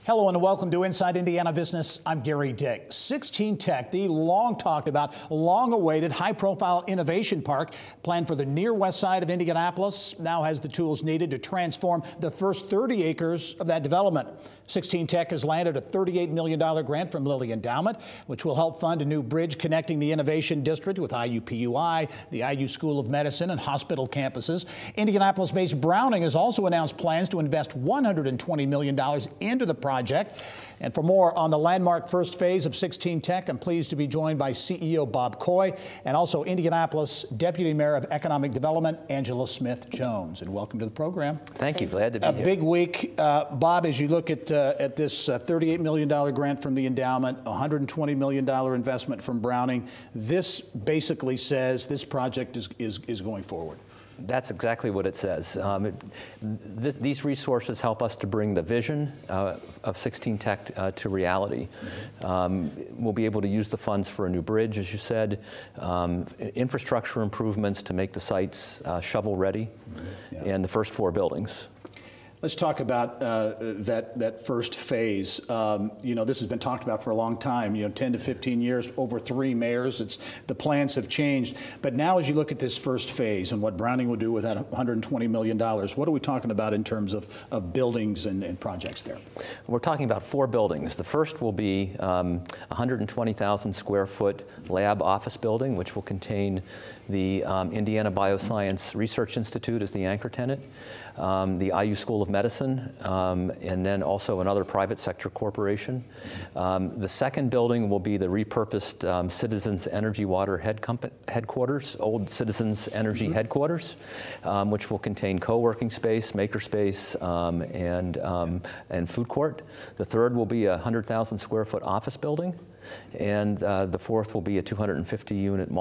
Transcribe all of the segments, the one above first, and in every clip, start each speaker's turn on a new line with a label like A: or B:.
A: Hello and welcome to Inside Indiana Business. I'm Gary Dick. 16 Tech, the long talked about, long awaited, high profile innovation park planned for the near west side of Indianapolis, now has the tools needed to transform the first 30 acres of that development. 16 Tech has landed a $38 million grant from Lilly Endowment, which will help fund a new bridge connecting the Innovation District with IUPUI, the IU School of Medicine, and hospital campuses. Indianapolis-based Browning has also announced plans to invest $120 million into the project. And for more on the landmark first phase of 16 Tech, I'm pleased to be joined by CEO Bob Coy and also Indianapolis Deputy Mayor of Economic Development, Angela Smith-Jones. And welcome to the program.
B: Thank you. Glad to be here.
A: A big week. Bob, as you look at this $38 million grant from the endowment, $120 million investment from Browning, this basically says this project is going forward.
B: That's exactly what it says. These resources help us to bring the vision of 16 Tech to reality. We'll be able to use the funds for a new bridge, as you said, infrastructure improvements to make the sites shovel ready, and the first 4 buildings.
A: Let's talk about that first phase. You know, this has been talked about for a long time, 10 to 15 years, over 3 mayors. The plans have changed. But now as you look at this first phase and what Browning will do with that $120 million, what are we talking about in terms of buildings and projects there?
B: We're talking about 4 buildings. The first will be 120,000 square foot lab office building, which will contain the Indiana Bioscience Research Institute as the anchor tenant, the IU School of Medicine, and then also another private sector corporation. The second building will be the repurposed Citizens Energy Water headquarters, old Citizens Energy headquarters, which will contain co-working space, maker space, and food court. The third will be a 100,000 square foot office building. And the fourth will be a 250-unit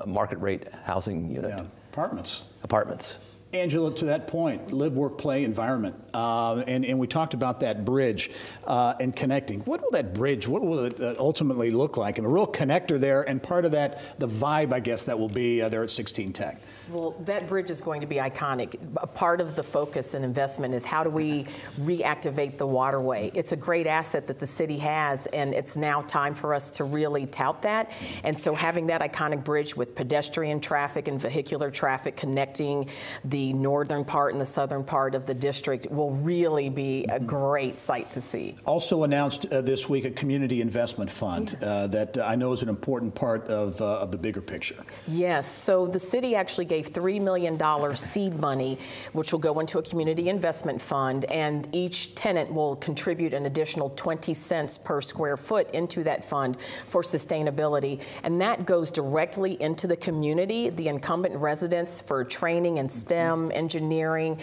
B: market rate housing unit.
A: Yeah. Apartments.
B: Apartments.
A: Angela, to that point, live, work, play environment, and we talked about that bridge and connecting. What will that bridge, what will it ultimately look like? And a real connector there, and part of that, the vibe, I guess, that will be there at 16 Tech.
C: Well, that bridge is going to be iconic. A part of the focus and investment is how do we reactivate the waterway? It's a great asset that the city has, and it's now time for us to really tout that. And so having that iconic bridge with pedestrian traffic and vehicular traffic connecting the northern part and the southern part of the district will really be a great sight to see. Also
A: announced this week a community investment fund that I know is an important part of the bigger picture.
C: Yes, so the city actually gave $3 million seed money, which will go into a community investment fund, and each tenant will contribute an additional 20 cents per square foot into that fund for sustainability. And that goes directly into the community, the incumbent residents, for training in STEM, engineering,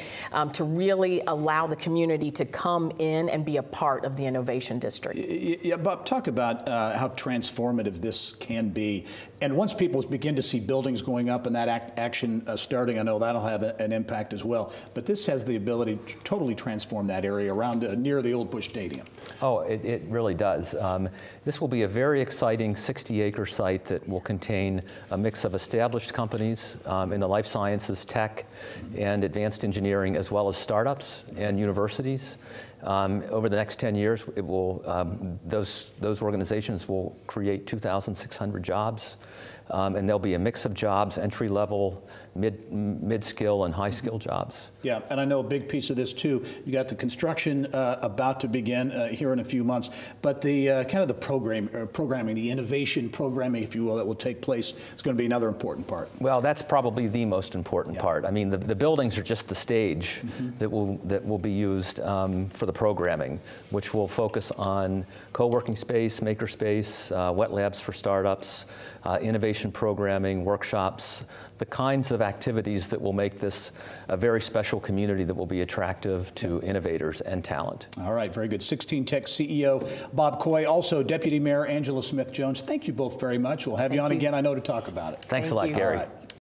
C: to really allow the community to come in and be a part of the Innovation District.
A: Yeah, Bob, talk about how transformative this can be. And once people begin to see buildings going up and that action starting, I know that'll have an impact as well. But this has the ability to totally transform that area around near the old Busch Stadium.
B: Oh, it really does. This will be a very exciting 60-acre site that will contain a mix of established companies in the life sciences, tech, and advanced engineering, as well as startups and universities. Over the next 10 years, it will, those organizations will create 2,600 jobs. And there'll be a mix of jobs, entry-level, mid-skill, and high-skill jobs.
A: Yeah, and I know a big piece of this, too. You got the construction about to begin here in a few months, but the kind of the programming, the innovation programming, if you will, that will take place is going to be another important part.
B: Well, that's probably the most important part. I mean, the buildings are just the stage that will be used for the programming, which will focus on co-working space, maker space, wet labs for startups, innovation programming, workshops, the kinds of activities that will make this a very special community that will be attractive to innovators and talent.
A: All right, very good. 16 Tech CEO Bob Coy, also Deputy Mayor Angela Smith-Jones. Thank you both very much. We'll have you on again, I know, to talk about it.
B: Thanks a lot, Gary.